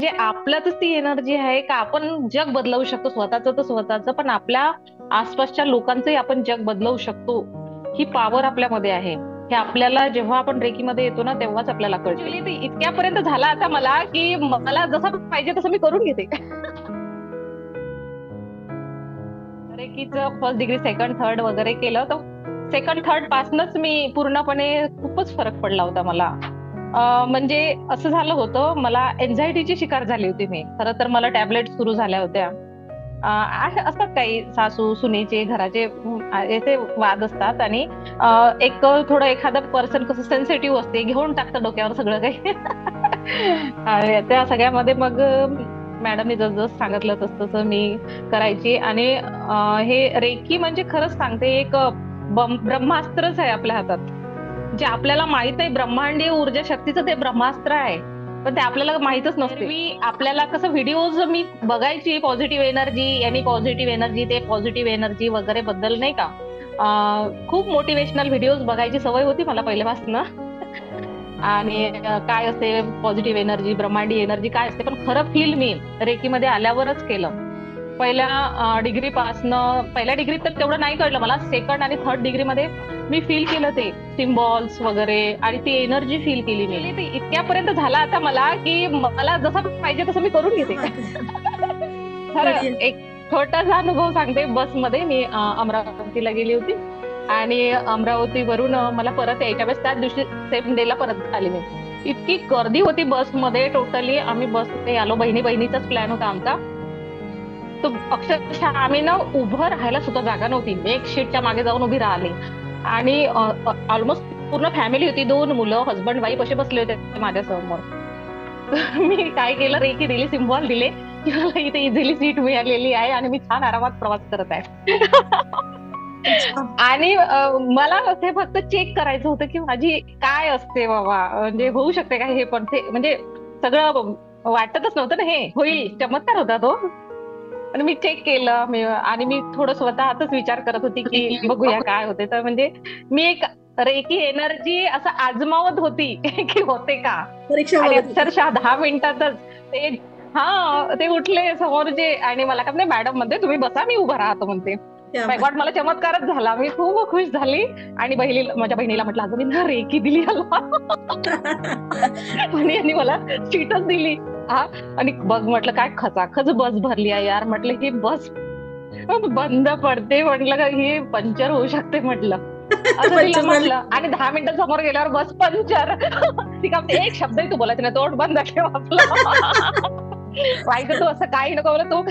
म्हणजे आपल्यातच ती एनर्जी आहे का आपण जग बदलवू शकतो, स्वतःचं तर स्वतःचं, पण आपल्या आसपासच्या लोकांचंही आपण जग बदलवू शकतो. ही पॉवर आपल्यामध्ये आहे. हे आपल्याला जेव्हा आपण रेकीमध्ये येतो ना, तेव्हाच आपल्याला कळते. ऍक्च्युली ते इतक्यापर्यंत झाला आता मला, की मला जसं पाहिजे तसं मी करून घेते. रेकीचं फर्स्ट डिग्री, सेकंड, थर्ड वगैरे केलं, तर सेकंड थर्ड पासूनच मी पूर्णपणे खूपच फरक पडला होता मला. म्हणजे असं झालं होतं, मला एन्झायटीची शिकार झाली होती मी. खरं तर मला टॅबलेट सुरू झाल्या होत्या. असतात काही सासू सुनेचे घराचे याचे वाद असतात, आणि एक थोडं एखादं पर्सन कसं सेन्सिटिव्ह असते, घेऊन टाकतं डोक्यावर सगळं काही. आणि त्या सगळ्यामध्ये मग मॅडमने जसं सांगितलं तसं तसं मी करायची. आणि हे रेकी म्हणजे खरंच सांगते, एक ब्रह्मास्त्रच आहे आपल्या हातात. जे आपल्याला माहित आहे, ब्रह्मांडीय ऊर्जा शक्तीचं ते ब्रह्मास्त्र आहे, पण ते आपल्याला माहितच नसते. मी आपल्याला कसं व्हिडिओज मी बघायची, पॉझिटिव्ह एनर्जी, यांनी पॉझिटिव्ह एनर्जी, ते पॉझिटिव्ह एनर्जी वगैरे बद्दल नाही का, खूप मोटिवेशनल व्हिडिओज बघायची सवय होती मला पहिल्यापासून. आणि काय असते पॉझिटिव्ह एनर्जी, ब्रह्मांडी एनर्जी काय असते, पण खरं फील मी रेकीमध्ये आल्यावरच केलं. पहिल्या डिग्रीत तर तेवढं नाही कळलं मला. सेकंड आणि थर्ड डिग्रीमध्ये मी फील केलं ते सिम्बॉल्स वगैरे, आणि ती एनर्जी फील केली मी. ते इतक्यापर्यंत झाला आता मला, की मला जसं पाहिजे तसं मी करून घेते. खरं बढिया. एक छोटासा अनुभव सांगते. बसमध्ये मी अमरावतीला गेली होती, आणि अमरावतीवरून मला परत यायच्या वेळेस त्याच दिवशी सेम डेला परत आली मी. इतकी गर्दी होती बसमध्ये. टोटली आम्ही बसने आलो, बहिणी बहिणीचाच प्लॅन होता आमचा. तो अक्षरशः आम्ही ना उभं राहायला सुद्धा जागा नव्हती. एक शीटच्या मागे जाऊन उभी राहिली, आणि ऑलमोस्ट पूर्ण फॅमिली होती, 2 मुलं, हसबंड वाईफ असे बसले होते माझ्यासमोर. मी काय केलं, रेकी दिली, सिम्बॉल दिले की मला इथे इझिली सीट मिळालेली आहे आणि मी छान आरामात प्रवास करत आहे. अच्छा. आणि मला ते फक्त चेक करायचं होतं की माझी काय असते बाबा, म्हणजे होऊ शकते का हे, पण ते म्हणजे सगळं वाटतच नव्हतं ना हे होईल. चमत्कार होता तो. आणि मी चेक केलं, आणि मी थोडं स्वतःच विचार करत होती की बघूया काय होते. तर म्हणजे मी एक रेकी एनर्जी असं आजमावत होती की होते का. परीक्षा आणि बघत होती. अक्षरशः 10 मिनिटातच ते, हा, ते उठले समोरचे आणि मला काय नाही, मॅडम म्हणते तुम्ही बसा, मी उभा राहतो म्हणते. क्या माय बात. गॉड, मला चमत्कारच झाला. मी खूप खुश झाली. आणि माझ्या बहिणीला म्हटलं, अगं मी ना रेकी दिली याला. आणि यांनी मला सीटच दिली. हा. आणि बघ म्हटलं काय खचाखच बस भरली आहे यार. म्हटलं ही बस बंद पडते, म्हटलं का ही पंक्चर होऊ शकते म्हटलं. असं तिला पंचर झाले. म्हटलं, आणि 10 मिनिटं समोर गेल्यावर बस पंक्चर. ती का म्हणते, एक शब्दही तू बोलायचं नाही, तोंड बंद ठेव आपलं. वाईट तू असं काही नको बोला तू.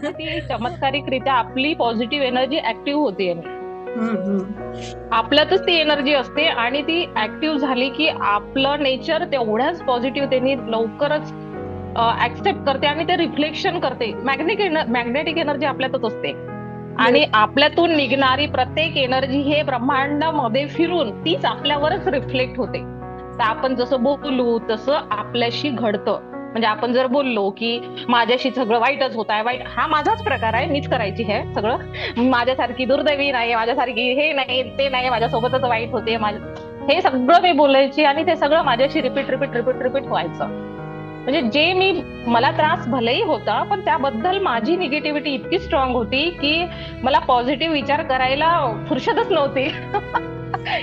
ती चमत्कारिकरित्या आपली पॉझिटिव्ह एनर्जी ऍक्टिव्ह होते. आपल्यातच ती एनर्जी असते, आणि ती ऍक्टिव्ह झाली की आपलं नेचर तेवढ्याच पॉझिटिव्ह त्यांनी लवकरच ऍक्सेप्ट करते, आणि ते रिफ्लेक्शन करते. मॅग्नेटिक एनर्जी आपल्यातच असते, आणि आपल्यातून निघणारी प्रत्येक एनर्जी हे ब्रह्मांडामध्ये फिरून तीच आपल्यावरच रिफ्लेक्ट होते. तर आपण जसं बोलू तसं आपल्याशी घडतं. म्हणजे आपण जर बोललो की माझ्याशी सगळं वाईटच होत आहे, वाईट हा माझाच प्रकार आहे, मीच करायची हे सगळं, माझ्यासारखी दुर्दैवी नाही, माझ्यासारखी हे नाही ते नाही, माझ्यासोबतच वाईट होते, हे सगळं मी बोलायची, आणि ते सगळं माझ्याशी रिपीट रिपीट रिपीट रिपीट व्हायचं. म्हणजे जे मला त्रास भलेही होता, पण त्याबद्दल माझी निगेटिव्हिटी इतकी स्ट्रॉंग होती की मला पॉझिटिव्ह विचार करायला फुरसतच नव्हती.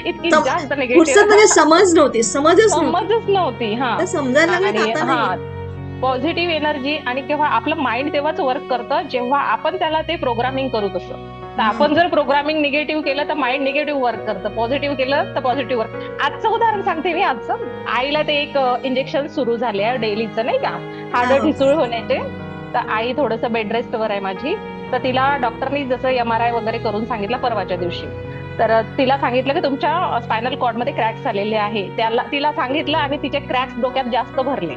इतकी जास्त फुरसत निगेटिव्ह म्हणजे समजच नव्हती. समजच नव्हती. हा. आता समजायला लागलं की आणि आता हा, नाही. पॉझिटिव्ह एनर्जी, आणि केव्हा आपलं माइंड तेव्हाच वर्क करतं जेव्हा आपण त्याला ते प्रोग्रामिंग करू तसं. तर आपण जर प्रोग्रामिंग निगेटिव्ह केलं तर माइंड निगेटिव्ह वर्क करतं, पॉझिटिव्ह केलं तर पॉझिटिव्ह वर्क. आजचं उदाहरण सांगते मी. आजचं आईला ते एक इंजेक्शन सुरू झाले आहे डेलीचं नाही का, हा, हाडं हो. ठिसूळ होण्याचे. तर आई थोडस बेड रेस्टवर आहे माझी. तर तिला डॉक्टरनी जसं MRI वगैरे करून सांगितलं परवाच्या दिवशी. तर तिला सांगितलं की तुमच्या स्पायनल कॉर्डमध्ये क्रॅक्स आलेले आहे. तिला सांगितलं, आणि तिचे क्रॅक्स डोक्यात जास्त भरले,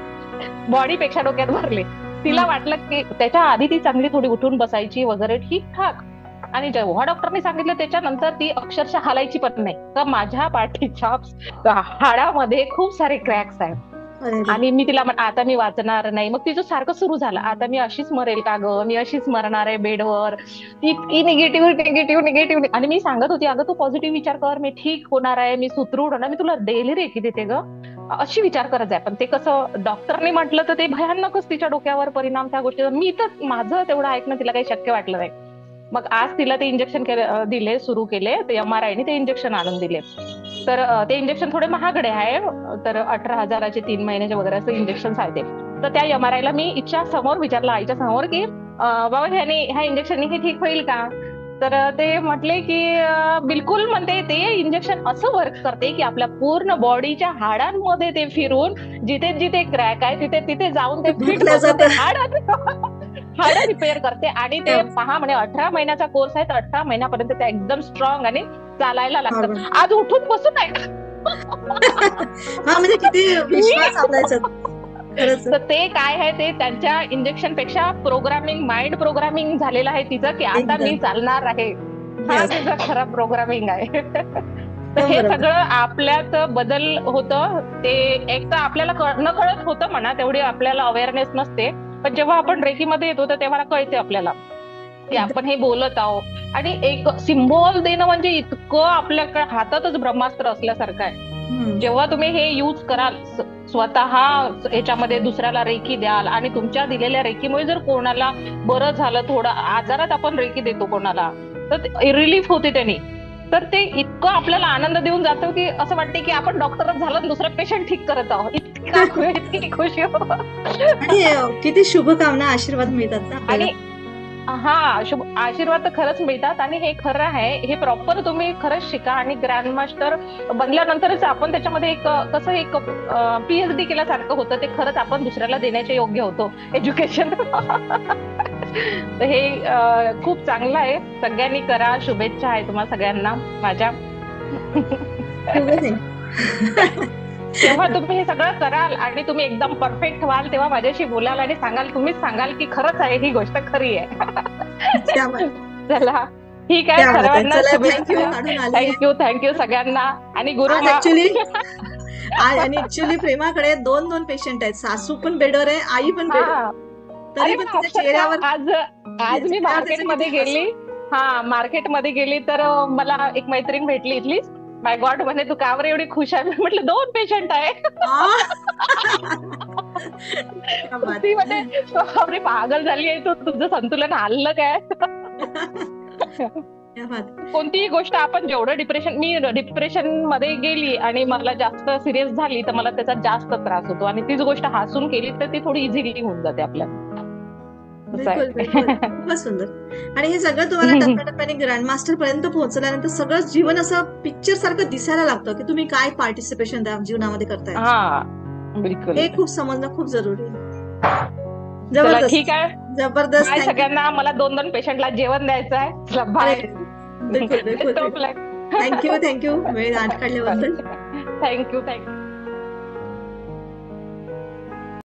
बॉडीपेक्षा डोक्यात भरले. तिला वाटलं की त्याच्या आधी ती चांगली थोडी उठून बसायची वगैरे ठीकठाक, आणि जेव्हा डॉक्टरनी सांगितलं त्याच्यानंतर ती अक्षरशः हालायची पण नाही. तर माझ्या पाठीच्या हाडामध्ये खूप सारे क्रॅक्स आहेत. अरे रे. आणि मी तिला आता मी वाचणार नाही. मग तिचं सारखं सुरू झालं, आता मी अशीच मरेल का ग, मी अशीच मरणार आहे बेडवर. इतकी निगेटिव्ह निगेटिव्ह निगेटिव्ह. आणि मी सांगत होती, अगं तू पॉझिटिव्ह विचार कर, मी ठीक होणार आहे, मी सुदृढ होणार, मी तुला डेली रेकी देते ग. अशी विचार करत जाय. पण ते कसं डॉक्टरने म्हटलं तर ते भयानकच तिच्या डोक्यावर परिणाम त्या गोष्टीचा. मी तर माझं तेवढं ऐकणं तिला काही शक्य वाटलं नाही. मग आज तिला ते इंजेक्शन दिले, सुरू केले, ते MRI ते इंजेक्शन आणून दिले. तर ते इंजेक्शन थोडे महागडे आहे, तर 18,000चे 3 महिन्याचे वगैरे असे इंजेक्शन आहेत ते. तर त्या MRI मी इच्छा समोर विचारलं, आईच्या समोर, की बाबा ह्या इंजेक्शनने हे ठीक होईल का? तर ते म्हटले की बिलकुल, म्हणते ते इंजेक्शन असं वर्क करते की आपल्या पूर्ण बॉडीच्या हाडांमध्ये ते फिरून जिथे जिथे क्रॅक आहे तिथे तिथे जाऊन ते फिट हाड रिपेअर करते. आणि ते पहा म्हणे 18 महिन्याचा कोर्स आहे, तर 18 महिन्यापर्यंत ते एकदम स्ट्रॉंग आणि चालायला लागतं. आज उठून बसून नाही. म्हणजे किती विश्वास आपल्याचा. तर ते काय आहे, ते त्यांच्या इंजेक्शन पेक्षा प्रोग्रामिंग, माइंड प्रोग्रामिंग झालेलं आहे तिचं, की आता मी चालणार आहे. हा तिचा खरा प्रोग्रामिंग आहे. तर हे सगळं आपल्यात बदल होतं. ते एक तर आपल्याला न कळत होतं म्हणा, तेवढी आपल्याला अवेअरनेस नसते. पण जेव्हा आपण रेकीमध्ये येतो तर तेव्हा कळते आपल्याला की आपण हे बोलत आहोत. आणि एक सिम्बॉल देणं म्हणजे इतकं आपल्याकडे हातातच ब्रह्मास्त्र असल्यासारखं आहे. जेव्हा तुम्ही हे यूज कराल, स्वतः याच्यामध्ये दुसऱ्याला रेकी द्याल, आणि तुमच्या दिलेल्या रेकीमुळे जर कोणाला बरं झालं, थोडं आजारात आपण रेकी देतो कोणाला, तर रिलीफ होते त्यांनी. तर ते इतकं आपल्याला आनंद देऊन जातो की असं वाटते की आपण डॉक्टरच झालं, दुसरा पेशंट ठीक करत आहोत. इतकी खुशी होतं. आणि किती शुभकामना, आशीर्वाद मिळतात ना. आणि शुभ आशीर्वाद तर खरंच मिळतात. आणि हे खरं आहे, हे प्रॉपर तुम्ही खरंच शिका. आणि ग्रँडमास्टर बनल्यानंतरच आपण त्याच्यामध्ये एक कसं एक PhD केल्यासारखं होतं. ते खरंच आपण दुसऱ्याला देण्याचे योग्य होतो एज्युकेशन. तर हे खूप चांगलं आहे. सगळ्यांनी करा. शुभेच्छा आहे तुम्हाला सगळ्यांना माझ्या. तेव्हा तुम्ही हे सगळं कराल आणि तुम्ही एकदम परफेक्ट व्हाल, तेव्हा माझ्याशी बोलाल आणि तुम्हीच सांगाल की खरंच आहे, ही गोष्ट खरी आहे. चला ठीक आहे, सर्वांना शुभेच्छा. थँक्यू सगळ्यांना. आणि गुरु आणि ऍक्च्युली प्रेमाकडे 2 पेशंट आहेत. सासू पण बेडवर आहे, आई पण बेडवर. तरी पण तिच्या चेहऱ्यावर आज मी मार्केटमध्ये गेली तर मला एक मैत्रीण भेटली इथली. माय गॉड म्हणे, तू का बरं एवढी खुश आहे? म्हटलं 2 पेशंट आहे. ती म्हणे, अरे पागल झाली आहे तू, तुझं संतुलन हल्लं काय? कोणतीही गोष्ट आपण जेवढं मी डिप्रेशन मध्ये गेली आणि मला जास्त सिरियस झाली तर मला त्याचा जास्त त्रास होतो. आणि तीच गोष्ट हसून केली तर ती थोडी इझिली होऊन जाते आपल्याला. खूपच सुंदर. आणि हे सगळं तुम्हाला टप्प्याटप्प्याने ग्रँडमास्टर पर्यंत पोहोचल्यानंतर सगळं जीवन असं पिक्चर सारखं दिसायला लागतं की तुम्ही काय पार्टिसिपेशन जीवनामध्ये करताय. बिलकुल, हे खूप समजणं खूप जरुरी आहे. जबरदस्त. ठीक आहे, जबरदस्त. सगळ्यांना. मला 2 पेशंटला जेवण द्यायचं आहे. बाय. बिलकुल. थँक्यू वेळ काढल्याबद्दल. थँक्यू.